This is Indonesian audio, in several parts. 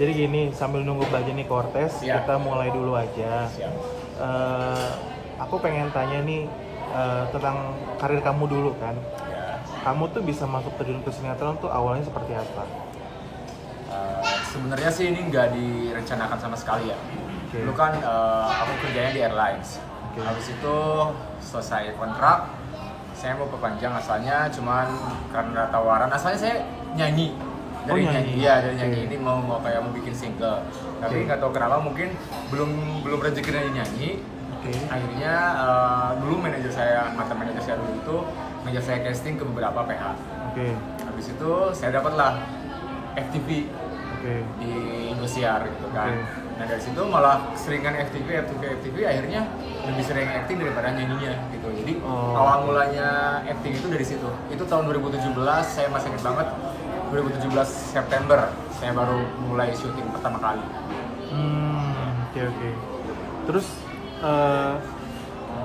Jadi gini, sambil nunggu Mbak Jenny Cortez, Siap. kita mulai dulu aja. Siap. Aku pengen tanya nih tentang karir kamu dulu kan. Ya. Kamu tuh bisa masuk terjun ke sinetron tuh awalnya seperti apa? Sebenarnya sih ini nggak direncanakan sama sekali ya. Oke. Dulu kan aku kerjanya di airlines. Oke. Habis itu selesai kontrak, saya mau perpanjang asalnya, cuman karena tawaran asalnya saya nyanyi. Dari nyanyi. Iya, dari Oke. nyanyi ini mau kayak mau bikin single. Tapi Oke. nggak tahu kenapa mungkin belum rezeki dari nyanyi. Oke. Akhirnya dulu mantan manajer saya dulu itu ngajak saya casting ke beberapa PH. Oke. Habis itu saya dapatlah FTV Oke. di Indosiar gitu kan. Oke. Nah dari situ malah seringan FTV akhirnya lebih sering acting daripada nyanyinya gitu. Jadi awal mulanya acting itu dari situ. Itu tahun 2017, saya masih ingat banget. 2017 September saya baru mulai syuting pertama kali. Oke. Terus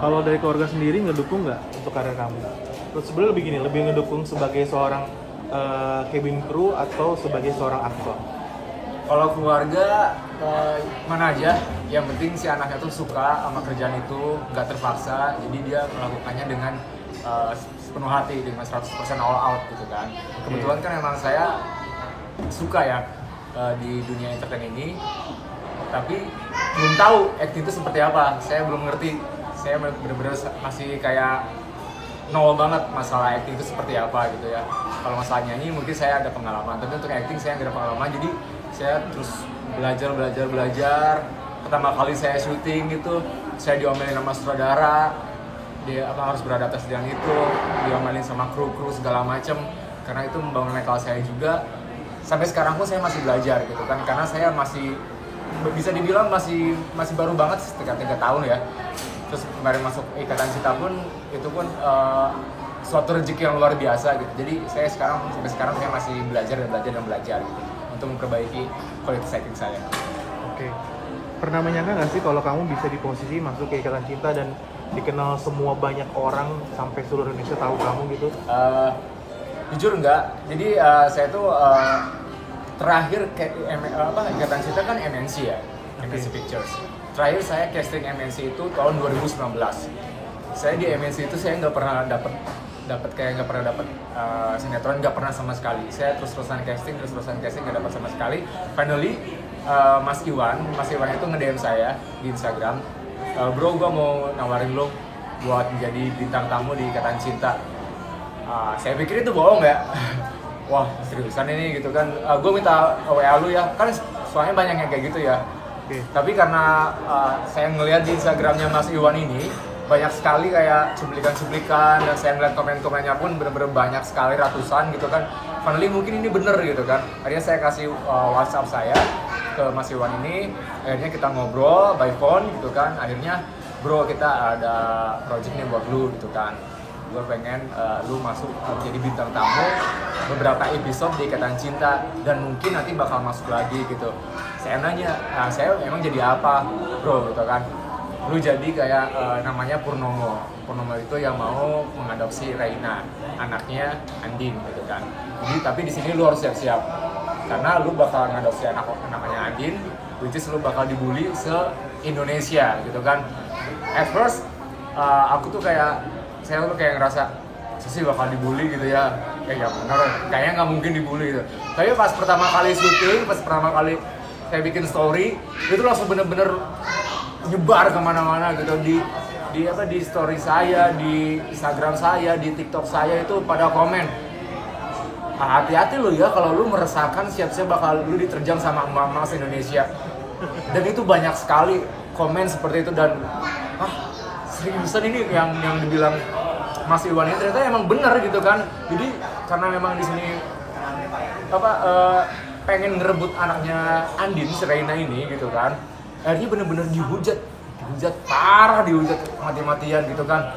kalau dari keluarga sendiri ngedukung nggak untuk karir kamu? Terus sebenarnya lebih ngedukung sebagai seorang cabin crew atau sebagai seorang aktor? Kalau keluarga mana aja, yang penting si anaknya tuh suka sama kerjaan itu, nggak terpaksa, jadi dia melakukannya dengan sepenuh hati, dengan 100% all out gitu kan. Kebetulan kan emang saya suka ya di dunia entertain ini, tapi belum tahu acting itu seperti apa, saya belum ngerti, saya bener-bener masih kayak nol banget masalah acting itu seperti apa gitu ya. Kalau masalah nyanyi mungkin saya ada pengalaman, tapi untuk acting saya nggak ada pengalaman, jadi saya terus belajar. Pertama kali saya syuting gitu, saya diomelin sama sutradara, dia harus beradaptasi dengan itu, diomelin sama kru segala macem, karena itu membangun mental saya juga. Sampai sekarang pun saya masih belajar gitu kan, karena saya masih bisa dibilang masih baru banget sekitar 3 tahun ya. Terus kemarin masuk Ikatan Cinta pun itu pun suatu rezeki yang luar biasa gitu. Jadi saya sampai sekarang saya masih belajar gitu, untuk memperbaiki kualitas acting saya. Oke. Pernah menyangka nggak sih kalau kamu bisa di posisi masuk ke Ikatan Cinta dan dikenal semua banyak orang sampai seluruh Indonesia tahu kamu gitu? Jujur enggak. Jadi saya tuh terakhir Ikatan Cinta kan MNC ya, MNC Pictures. Terakhir saya casting MNC itu tahun 2019. Saya di MNC itu saya nggak pernah dapat sinetron, nggak pernah sama sekali. Saya terus-terusan casting nggak dapat sama sekali. Finally Mas Iwan itu nge-DM saya di Instagram, bro, gue mau nawarin lo buat menjadi bintang tamu di Ikatan Cinta. Saya pikir itu bohong ya. Wah, seriusan ini gitu kan. Gue minta WA lu ya, kan soalnya banyak yang kayak gitu ya. Oke. Tapi karena saya ngelihat di Instagramnya Mas Iwan ini banyak sekali kayak cuplikan dan saya ngeliat komen-komennya pun bener-bener banyak sekali, ratusan gitu kan. Finally mungkin ini bener gitu kan. Akhirnya saya kasih WhatsApp saya ke Mas Iwan ini, akhirnya kita ngobrol by phone gitu kan. Akhirnya, bro, kita ada project nih buat lu gitu kan. Gue pengen lu masuk jadi bintang tamu beberapa episode di Ikatan Cinta dan mungkin nanti bakal masuk lagi gitu. Saya nanya, saya emang jadi apa, bro gitu kan. Lu jadi kayak namanya Purnomo itu yang mau mengadopsi Reina, anaknya Andin gitu kan. Jadi tapi di sini lu harus siap-siap karena lu bakal ngadopsi anaknya Andin, which is lu bakal dibully se-Indonesia gitu kan. At first aku tuh saya kayak ngerasa sih bakal dibully gitu ya. Ya bener, kayaknya nggak mungkin dibully gitu. Tapi pas pertama kali syuting, pas pertama kali saya bikin story, itu langsung bener-bener nyebar kemana-mana gitu di story saya, di Instagram saya, di TikTok saya itu pada komen. Hati-hati lo ya kalau lu meresahkan, siap-siap bakal lu diterjang sama emak-emak Indonesia. Dan itu banyak sekali komen seperti itu dan seriusan ini yang dibilang Mas Iwan ini ternyata emang bener gitu kan. Jadi karena memang di sini pengen ngerebut anaknya Andin, si Reina ini gitu kan. Akhirnya bener-bener dihujat parah, dihujat mati-matian gitu kan.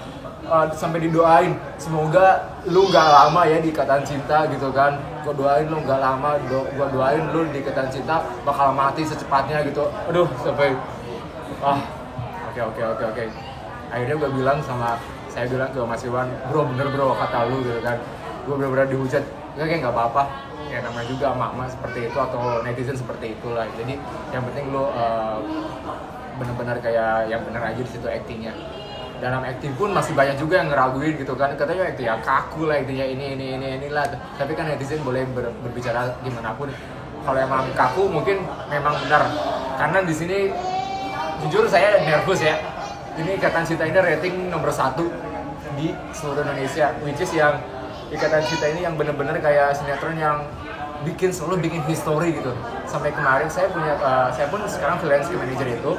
Sampai didoain, semoga lu gak lama ya di Ikatan Cinta gitu kan. Gue doain lu gak lama, gue doain lu di Ikatan Cinta bakal mati secepatnya gitu. Aduh, sampai oke. Akhirnya saya bilang ke Mas Iwan, bro bener bro kata lu gitu kan. Gue bener-bener dihujat kayak nggak apa-apa, ya namanya juga emak-emak seperti itu atau netizen seperti itulah. Jadi yang penting lo benar-benar kayak yang benar aja di situ actingnya. Dalam acting pun masih banyak juga yang ngeraguin gitu kan, katanya itu ya kaku lah, intinya inilah. Tapi kan netizen boleh berbicara gimana pun. Kalau emang kaku mungkin memang benar, karena di sini jujur saya nervous ya. Ini Ikatan Cinta ini rating nomor 1 di seluruh Indonesia, which is yang Ikatan Cinta ini yang benar-benar kayak sinetron yang selalu bikin history gitu. Sampai kemarin saya pun sekarang freelance ke manajer itu.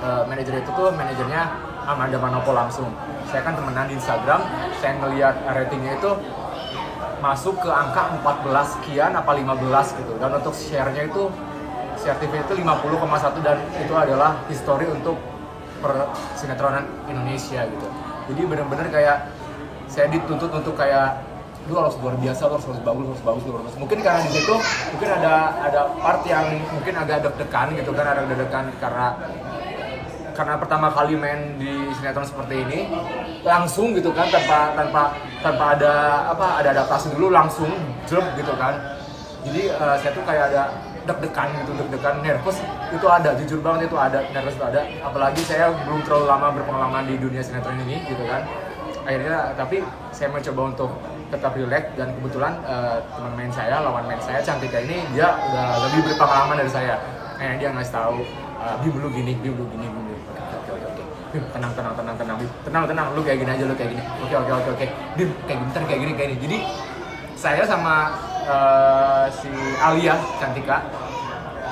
Manajer itu tuh manajernya Amanda Manopo langsung. Saya kan temenan di Instagram, saya ngelihat ratingnya itu masuk ke angka 14 sekian apa 15 gitu. Dan untuk share-nya itu share TV itu 50,1 dan itu adalah history untuk persinetronan Indonesia gitu. Jadi benar-benar kayak saya dituntut untuk kayak lu harus luar biasa, lu harus bagus. Mungkin karena di situ mungkin ada part yang mungkin agak deg-degan gitu kan, ada deg-degan karena pertama kali main di sinetron seperti ini langsung gitu kan, tanpa ada adaptasi dulu, langsung jelek gitu kan. Jadi saya tuh kayak ada deg-degan, nervous itu ada, jujur banget itu ada, nervous itu ada. Apalagi saya belum terlalu lama berpengalaman di dunia sinetron ini gitu kan. Akhirnya tapi saya mencoba untuk tetap relax, dan kebetulan lawan main saya Cantika ini dia udah lebih berpengalaman dari saya. Dia ngasih tahu, Bim lu gini. Bim, tenang, lu kayak gini aja, lu kayak gini. Oke. Bim, kayak gini. Jadi saya sama si Alia Cantika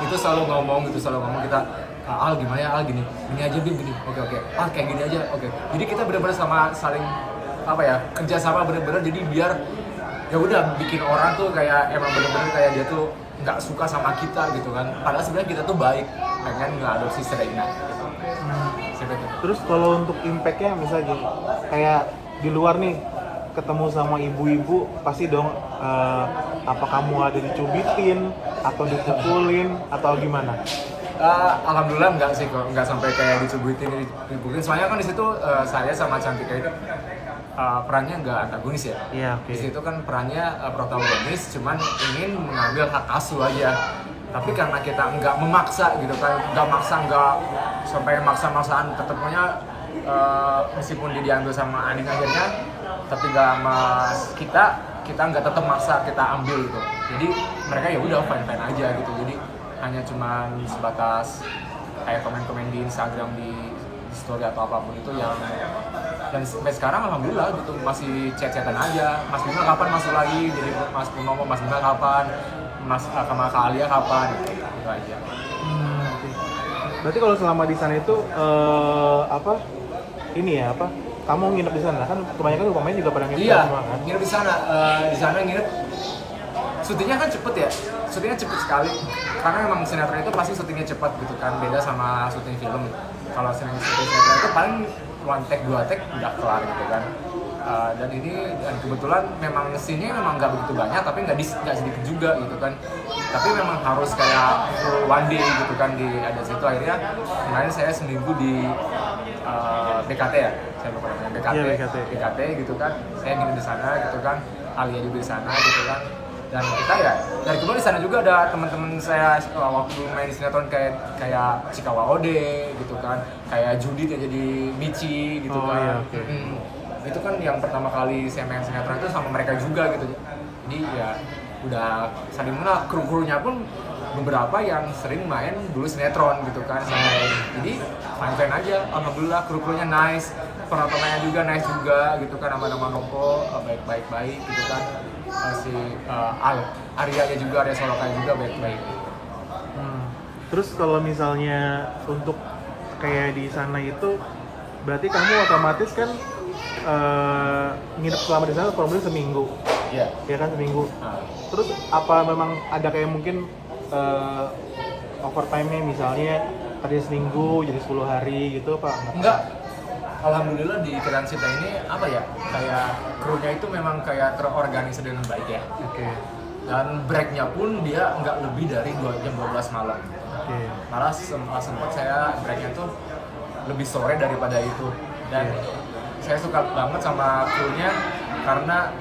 itu selalu ngomong kita, Al gimana ya, Al gini aja Bim, gini. Oke. Kayak gini aja, oke. Jadi kita benar-benar sama saling kerja sama benar-benar, jadi biar ya udah bikin orang tuh kayak emang benar-benar kayak dia tuh nggak suka sama kita gitu kan. Padahal sebenarnya kita tuh baik, pengen ngeadopsi Serena gitu. Terus kalau untuk impact-nya misalnya kayak di luar nih ketemu sama ibu-ibu pasti dong apa kamu ada dicubitin atau dipukulin atau gimana? Alhamdulillah enggak sih kok, enggak sampai kayak dicubitin. Soalnya kan di situ saya sama Cantika itu perannya enggak antagonis ya. Iya, oke. Di situ kan perannya protagonis, cuman ingin mengambil hak asuh aja. Tapi karena kita enggak memaksa gitu kan, enggak sampai maksa-maksaan, ketemunya meskipun dia diambil sama Aning akhirnya, tapi enggak sama kita enggak tetap maksa, kita ambil gitu. Jadi mereka ya udah fine-fine aja gitu. Jadi hanya cuman sebatas kayak komen-komen di Instagram, di story atau apapun itu yang, dan sampai sekarang alhamdulillah gitu masih chat-chatan aja. Mas Bima kapan masuk lagi jadi Mas Purnomo, Mas Bima kapan, Mas sama Kak Alia kapan, gitu aja. Berarti kalau selama di sana itu kamu nginep di sana kan kebanyakan pemain juga pada nginep semua kan? Nginep di sana. Di sana nginep. Syutingnya kan cepet ya, syutingnya cepet sekali. Karena memang sinetron itu pasti syutingnya cepat gitu kan, beda sama syuting film. Kalau syuting sinetron itu paling 1 take 2 take udah kelar gitu kan. Dan kebetulan memang scene-nya memang nggak begitu banyak, tapi nggak sedikit juga gitu kan. Tapi memang harus kayak one day gitu kan ada situ. Akhirnya kemarin saya seminggu di BKT ya, saya lupa namanya BKT gitu kan. Saya nginep di sana gitu kan, Alia juga di sana gitu kan. Dan kita ya dari kemarin di sana juga ada teman-teman saya waktu main di sinetron kayak Cikawa Ode gitu kan, kayak Judit yang jadi Michi gitu kan. Iya, okay. Itu kan yang pertama kali saya main sinetron itu sama mereka juga gitu. Jadi ya udah saling mengenal, kru-krunya pun beberapa yang sering main dulu sinetron gitu kan. Jadi fine-fine aja, alhamdulillah kru-krunya nice, penontonnya juga nice juga gitu kan, nama-nama Nopo baik-baik gitu kan. Si Arya juga, Arya Soloka juga baik-baik. Terus kalau misalnya untuk kayak di sana itu berarti kamu otomatis kan nginep selama di sana kurang lebih seminggu. Iya. Ya kan seminggu. Terus apa memang ada kayak mungkin overtime-nya misalnya tadi seminggu jadi 10 hari gitu apa? Enggak. Alhamdulillah di Ikatan Cinta ini kayak krunya itu memang kayak terorganisir dengan baik ya. Oke. Dan breaknya pun dia nggak lebih dari 2 jam 12 malam. Oke. Malah sempat saya breaknya tuh lebih sore daripada itu. Dan saya suka banget sama krunya karena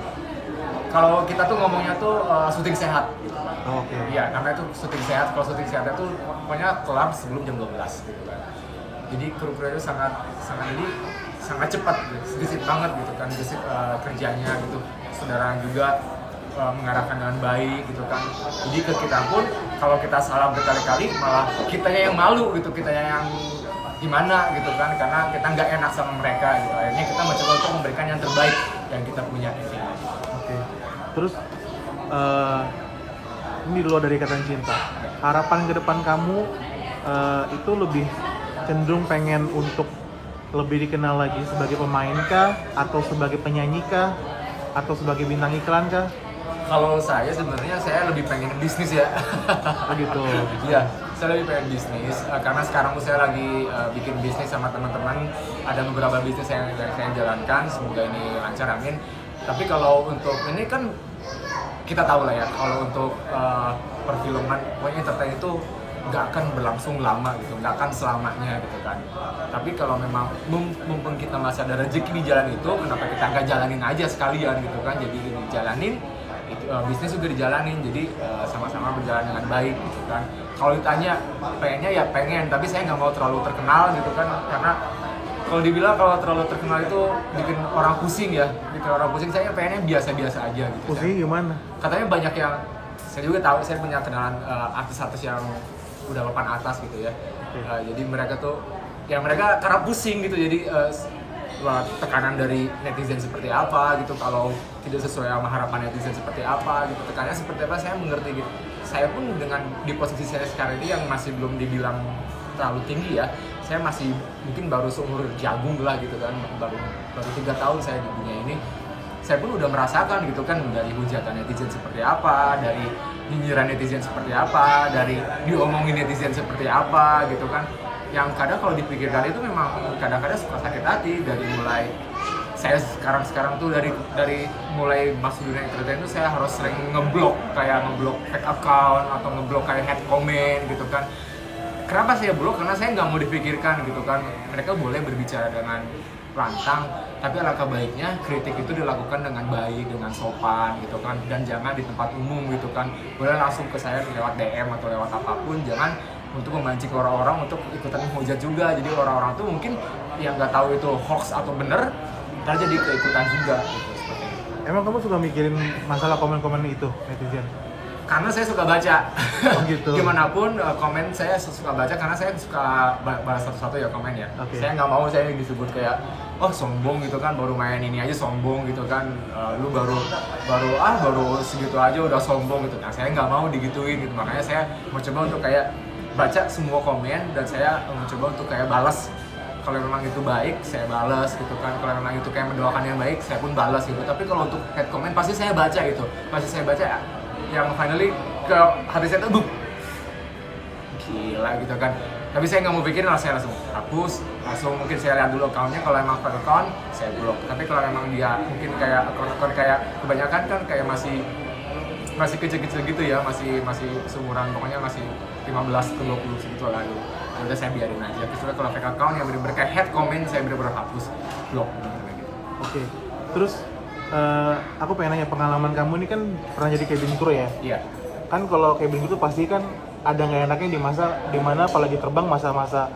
Kalau kita tuh ngomongnya tuh syuting sehat gitu. Oh, oke. Iya, namanya tuh syuting sehat. Kalau syuting sehatnya tuh pokoknya kelar sebelum jam 12 gitu kan. Jadi kru-kru itu sangat cepat, gitu. Gesit banget gitu kan, gesit kerjanya gitu. Saudara juga mengarahkan dengan baik gitu kan. Jadi ke kita pun kalau kita salah berkali-kali malah kitanya yang malu gitu, kitanya yang gimana gitu kan, karena kita nggak enak sama mereka gitu. Akhirnya kita mencoba untuk memberikan yang terbaik yang kita punya di sini. Oke. Terus ini di luar dari Ikatan Cinta, harapan ke depan kamu itu lebih cenderung pengen untuk lebih dikenal lagi sebagai pemain kah, atau sebagai penyanyi kah, atau sebagai bintang iklan kah? Kalau saya sebenarnya saya lebih pengen bisnis ya. Begitu. Iya, saya lebih pengen bisnis karena sekarang tuh saya lagi bikin bisnis sama teman-teman. Ada beberapa bisnis yang saya jalankan, semoga ini lancar, amin. Tapi kalau untuk ini kan kita tahu lah ya, kalau untuk perfilman, pokoknya entertain itu nggak akan berlangsung lama gitu, nggak akan selamanya gitu kan. Tapi kalau memang mumpung kita masih ada rezeki di jalan itu, kenapa kita nggak jalanin aja sekalian gitu kan? Jadi dijalanin, bisnis juga dijalanin, jadi sama-sama berjalan dengan baik gitu kan. Kalau ditanya pengennya ya pengen, tapi saya nggak mau terlalu terkenal gitu kan, karena kalau dibilang kalau terlalu terkenal itu bikin orang pusing ya, bikin orang pusing. Saya pengennya biasa-biasa aja gitu. Pusing gimana? Katanya banyak yang, saya juga tahu, saya punya kenalan artis-artis yang udah papan atas gitu ya. Jadi mereka tuh, ya mereka karena pusing gitu, jadi tekanan dari netizen seperti apa gitu, kalau tidak sesuai sama harapan netizen seperti apa gitu, tekanannya seperti apa, saya mengerti gitu. Saya pun dengan di posisi saya sekarang ini yang masih belum dibilang terlalu tinggi ya, saya masih mungkin baru seumur jagung lah gitu kan, baru 3 tahun saya di dunia ini. Saya pun udah merasakan gitu kan, dari hujatan netizen seperti apa, dari nyinyiran netizen seperti apa, dari diomongin netizen seperti apa gitu kan, yang kadang kalau dipikirkan itu memang kadang-kadang suka sakit hati. Dari mulai saya sekarang tuh dari mulai masuk dunia entertain itu saya harus sering ngeblok fake account atau ngeblok kayak head comment gitu kan. Kenapa saya blok? Karena saya nggak mau dipikirkan gitu kan. Mereka boleh berbicara dengan lantang, tapi alangkah baiknya kritik itu dilakukan dengan baik, dengan sopan gitu kan, dan jangan di tempat umum gitu kan. Boleh langsung ke saya lewat DM atau lewat apapun, jangan untuk memancing orang-orang untuk ikutan menghujat juga. Jadi orang-orang tuh mungkin yang nggak tahu itu hoax atau bener, ntar jadi keikutan juga gitu, seperti itu. Emang kamu suka mikirin masalah komen-komen itu netizen? Karena saya suka baca. Oh gitu. Gimana pun komen saya suka baca, karena saya suka balas satu-satu ya komen ya. Okay. Saya nggak mau saya disebut kayak oh sombong gitu kan, baru main ini aja sombong gitu kan, lu baru segitu aja udah sombong gitu. Nah saya nggak mau digituin gitu, makanya saya mencoba untuk kayak baca semua komen, dan saya mencoba untuk kayak balas. Kalau memang itu baik, saya balas gitu kan. Kalau memang itu kayak mendoakan yang baik, saya pun balas gitu. Tapi kalau untuk head comment pasti saya baca gitu, pasti saya baca ya. Yang finally ke hati saya tuh gila gitu kan. Tapi saya nggak mau pikirin, saya langsung hapus, langsung mungkin saya lihat dulu accountnya. Kalau emang fake account saya blok. Tapi kalau memang dia mungkin kayak account kayak kebanyakan kan kayak masih kecil-kecil gitu ya, masih seumuran, pokoknya masih 15 ke 20 segitu lah gitu. Udah saya biarin aja. Kecuali kalau fake account yang bener-bener kayak head comment, saya bener-bener hapus, blok gitu. Oke. Terus aku pengen nanya, pengalaman kamu ini kan pernah jadi cabin crew ya? Iya. Kan kalau cabin crew pasti kan ada nggak enaknya di masa dimana apalagi terbang masa-masa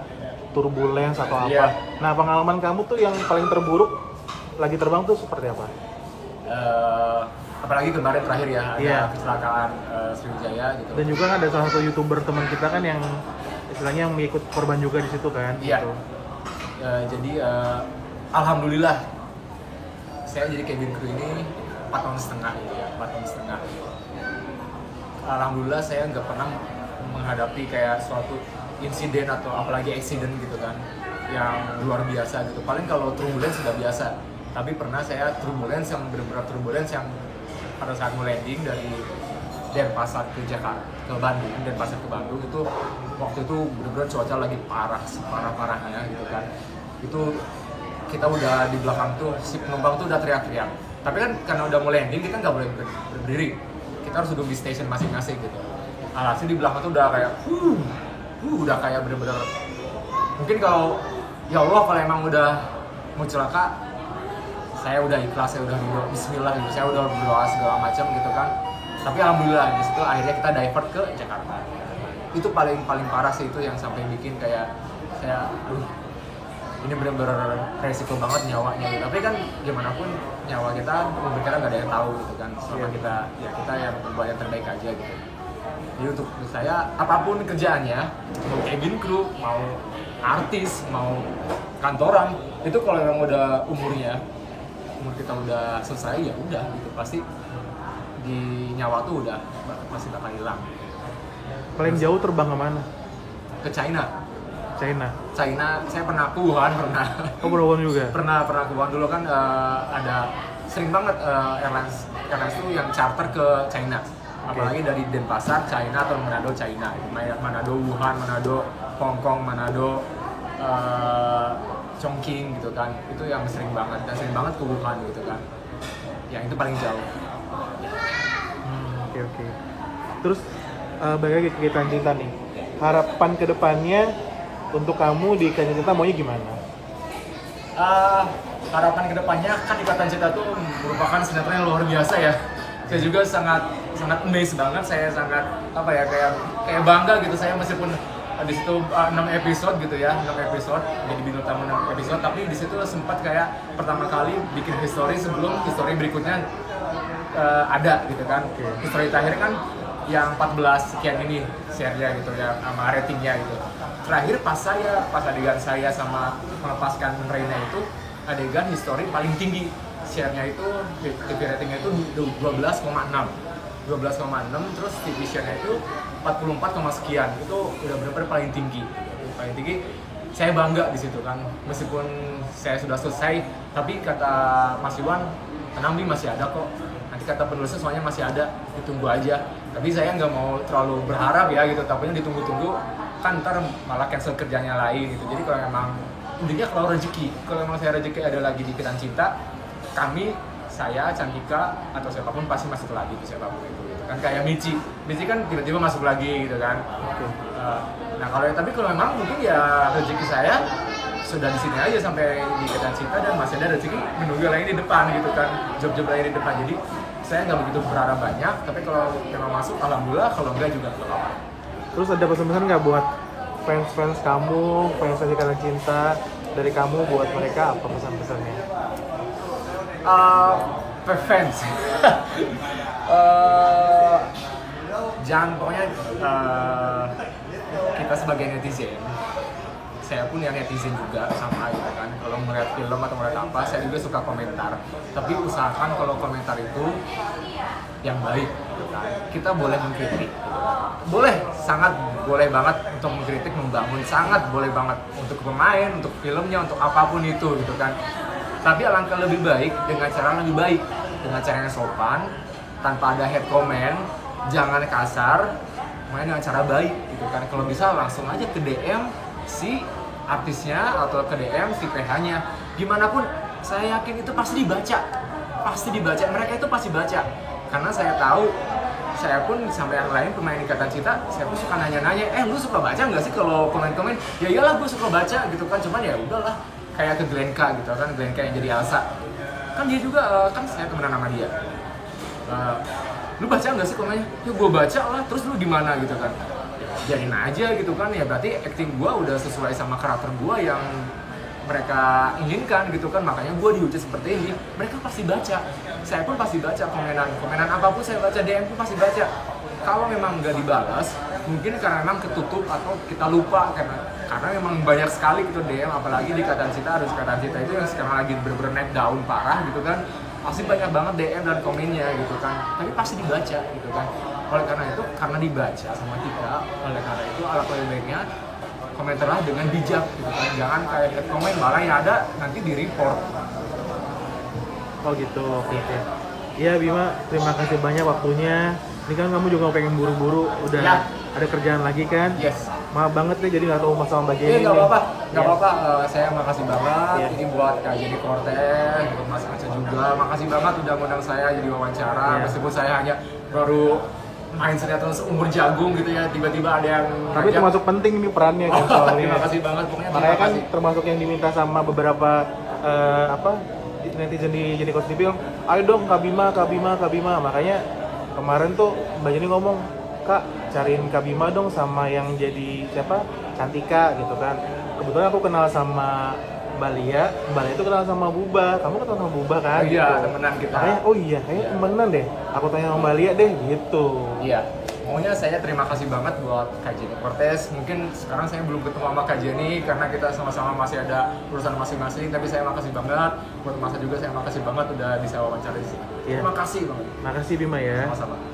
turbulens atau apa. Iya. Nah pengalaman kamu tuh yang paling terburuk lagi terbang tuh seperti apa? Apalagi kemarin terakhir ya, ada Iya. kecelakaan Sriwijaya gitu. Dan juga kan ada salah satu YouTuber teman kita kan yang istilahnya yang mengikut korban juga di situ kan? Iya. Gitu. Jadi alhamdulillah saya jadi cabin crew ini 4 tahun setengah gitu ya, 4 tahun setengah. Alhamdulillah saya nggak pernah menghadapi kayak suatu insiden atau apalagi accident gitu kan, yang luar biasa gitu. Paling kalau turbulence sudah biasa, tapi pernah saya turbulence yang benar-benar turbulence yang pada saat mau landing dari Denpasar ke Jakarta, ke Bandung, Denpasar ke Bandung itu waktu itu benar-benar cuaca lagi parah-parahnya gitu kan. Itu kita udah di belakang tuh, si penumpang tuh udah teriak-teriak. Tapi kan karena udah mau landing, kita nggak boleh berdiri. Kita harus duduk di station masing-masing gitu. Alhasil di belakang tuh udah kayak, udah kayak bener-bener. Mungkin kalau, ya Allah kalau emang udah mau celaka, saya udah ikhlas, saya udah berdoa Bismillah gitu, saya udah berdoa segala macam gitu kan. Tapi alhamdulillah di situ akhirnya kita divert ke Jakarta. Itu paling parah sih, itu yang sampai bikin kayak saya, ini benar-benar resiko banget nyawanya gitu. Tapi kan gimana pun nyawa kita mungkin nggak ada yang tahu gitu kan. Selama kita yang berbuat yang terbaik aja gitu. Jadi untuk saya apapun kerjaannya, mau cabin crew, mau artis, mau kantoran, itu kalau yang udah umur kita udah selesai ya udah gitu, pasti di nyawa tuh udah pasti bakal hilang. Paling jauh terbang kemana? Ke China, saya pernah ke Wuhan, Oh, Wuhan juga? pernah ke Wuhan dulu kan. Ada sering banget airlines tuh yang charter ke China. Apalagi dari Denpasar, China atau Manado, China. Manado, Wuhan, Manado, Hong Kong, Manado, Chongqing gitu kan. Itu yang sering banget, dan sering banget ke Wuhan gitu kan. Yang itu paling jauh. Oke. Terus balik lagi ke Ikatan Cinta nih. Harapan kedepannya untuk kamu di Ikatan Cinta maunya gimana? Harapan kedepannya kan Ikatan Cinta tuh merupakan sinetron yang luar biasa ya. Saya juga sangat amazed banget, saya sangat kayak bangga gitu saya, meskipun di situ 6 episode gitu ya, 6 episode jadi bintang tamu 6 episode, tapi di situ sempat kayak pertama kali bikin history sebelum history berikutnya ada gitu kan. History terakhir kan yang 14 sekian ini share-nya gitu ya, sama ratingnya gitu. Terakhir pas adegan saya sama melepaskan Reina itu adegan history paling tinggi, share-nya itu, TV ratingnya itu 12,6, terus TV share-nya itu 44, sekian. Itu udah benar-benar paling tinggi. Saya bangga di situ kan, meskipun saya sudah selesai, tapi kata Mas Iwan, tenang Bi, masih ada kok. Nanti kata penulisnya soalnya masih ada, ditunggu aja. Tapi saya nggak mau terlalu berharap ya gitu, takutnya ditunggu-tunggu kan ntar malah cancel kerjanya lain gitu. Jadi kalau memang intinya kalau memang saya rezeki ada lagi di Ikatan Cinta, saya, Cantika, atau siapapun pasti masuk lagi ke siapapun itu gitu kan. Kayak Michi kan tiba-tiba masuk lagi gitu kan. Nah tapi kalau memang mungkin ya rezeki saya sudah di sini aja sampai di Ikatan Cinta, dan masih ada rezeki menunggu lain di depan gitu kan, job-job lain di depan. Jadi saya nggak begitu berharap banyak, tapi kalau memang masuk alhamdulillah, kalau enggak juga nggak apa-apa. Terus ada pesan-pesan nggak buat fans kamu, fans Ikatan Cinta, dari kamu buat mereka, apa pesan-pesannya? Fans jangan, pokoknya kita sebagai netizen, saya pun yang netizen juga sama gitu kan. Kalau melihat film atau melihat apa, saya juga suka komentar, tapi usahakan kalau komentar itu yang baik gitu kan. Kita boleh mengkritik gitu kan. Sangat boleh banget untuk mengkritik, membangun, sangat boleh banget untuk pemain, untuk filmnya, untuk apapun itu gitu kan. Tapi alangkah lebih baik dengan cara lebih baik, dengan cara yang sopan, tanpa ada hate comment, jangan kasar, main dengan cara baik gitu kan. Kalau bisa langsung aja ke DM si artisnya atau ke DM si PH-nya. Gimana pun saya yakin itu pasti dibaca, mereka itu pasti baca. Karena saya tahu, saya pun sampai yang lain pemain Ikatan Cinta, saya pun suka nanya-nanya, lu suka baca nggak sih kalau komen-komen? Ya iyalah, gue suka baca gitu kan, cuman ya udahlah. Kayak ke Glenka gitu kan, Glenka yang jadi Elsa kan, dia juga kan saya temenan sama dia. Lu baca nggak sih komennya? Ya gue baca lah, terus lu gimana gitu kan? Jadiin aja gitu kan, ya berarti acting gue udah sesuai sama karakter gue yang mereka inginkan gitu kan. Makanya gue dihujat seperti ini, mereka pasti baca, saya pun pasti baca komenan apapun, saya baca, DM pun pasti baca. Kalau memang nggak dibalas, mungkin karena memang ketutup atau kita lupa, karena memang banyak sekali gitu DM, apalagi di Ikatan Cinta, harus Ikatan Cinta itu yang sekarang lagi bener-bener naik daun parah gitu kan, pasti banyak banget DM dan komennya gitu kan, tapi pasti dibaca gitu kan. Oleh karena itu, karena dibaca sama kita, oleh karena itu alangkah lebih baiknya komentarlah dengan bijak gitu kan, jangan kayak komen malah yang ada nanti di report. Oh gitu, oke. Iya Bima, terima kasih banyak waktunya. Ini kan kamu juga pengen buru-buru, udah Ya. Ada kerjaan lagi kan? Yes. Maaf banget nih, jadi nggak tahu masalah bagian ini. Nggak apa-apa. Saya makasih banget. Iya. Ini buat Kak Jenny Cortez, untuk Mas Aca juga. Makasih banget udah ngundang saya jadi wawancara. Iya. Meskipun saya hanya baru main sinetron seumur jagung gitu ya, tiba-tiba ada yang Tapi ngajak. termasuk penting nih perannya kan soalnya. Terima kasih banget. Pokoknya Makanya terima kan kasih. termasuk yang diminta sama beberapa netizen di Jenny Coach bilang, ayo dong Kak Bima. Makanya kemarin tuh Mbak Jenny ngomong, Kak cariin Kak Bima dong sama yang jadi siapa, Cantika gitu kan. Kebetulan aku kenal sama Mbak Lia itu kenal sama Buba, kamu kenal sama Buba kan? Oh iya, gitu. temenan kita. Makanya, oh iya, kayaknya temenan deh. Aku tanya sama Mbak Lia deh, gitu. Iya. Pokoknya saya terima kasih banget buat Kak Jenny Cortez. Mungkin sekarang saya belum ketemu sama Kak Jenny karena kita sama-sama masih ada urusan masing-masing. Tapi saya makasih banget. Buat Masa juga saya makasih banget udah bisa wawancara di sini. Iya. Terima kasih banget. Makasih Bima ya. Sama-sama.